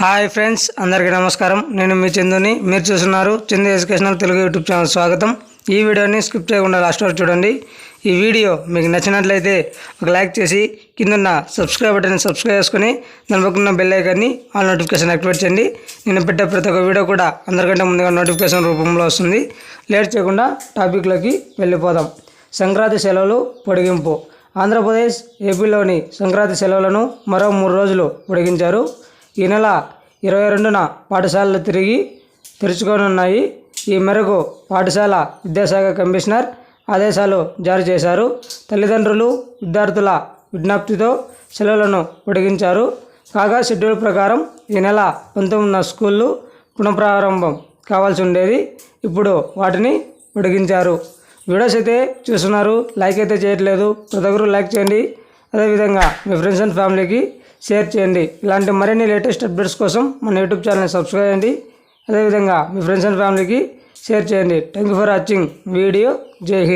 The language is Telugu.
హాయ్ ఫ్రెండ్స్, అందరికీ నమస్కారం. నేను మీ చందుని. మీరు చూస్తున్నారు Chandu educational Telugu YouTube channel. స్వాగతం. ఈ వీడియోని స్కిప్ చేయకుండా లాస్ట్ వరకు చూడండి. ఈ వీడియో మీకు నచ్చినట్లయితే ఒక లైక్ చేసి కింద సబ్స్క్రైబ్ బటన్ సబ్స్క్రైబ్ చేసుకొని దాని పక్కన బెల్ ఐకాన్ని ఆల్ నోటిఫికేషన్ యాక్టివేట్ చేయండి. నేను పెట్టే ప్రతి ఒక్క వీడియో కూడా అందరికంటే ముందుగా నోటిఫికేషన్ రూపంలో వస్తుంది. లేట్ చేయకుండా టాపిక్లోకి వెళ్ళిపోదాం. సంక్రాంతి సెలవులు పొడిగింపు. ఆంధ్రప్రదేశ్, ఏపీలోని సంక్రాంతి సెలవులను మరో 3 రోజులు పొడిగించారు. ఈ నెల 22న పాఠశాలలు తిరిగి తెరుచుకోనున్నాయి. ఈ మేరకు పాఠశాల విద్యాశాఖ కమిషనర్ ఆదేశాలు జారీ చేశారు. తల్లిదండ్రులు, విద్యార్థుల విజ్ఞప్తితో సెలవులను పొడిగించారు. కాగా షెడ్యూల్ ప్రకారం ఈ నెల 19న స్కూళ్ళు పునఃప్రారంభం కావాల్సి ఉండేది. ఇప్పుడు వాటిని పొడిగించారు. వీడియోస్ అయితే చూస్తున్నారు, లైక్ అయితే చేయట్లేదు. ప్రతి ఒక్కరు లైక్ చేయండి. అదేవిధంగా మీ ఫ్రెండ్స్ అండ్ ఫ్యామిలీకి షేర్ చేయండి. ఇలాంటి మరిన్ని లేటెస్ట్ అప్డేట్స్ కోసం మన యూట్యూబ్ ఛానల్ని సబ్స్క్రైబ్ చేయండి. అదేవిధంగా మీ ఫ్రెండ్స్ అండ్ ఫ్యామిలీకి షేర్ చేయండి. Thank you for watching video. జై హింద్.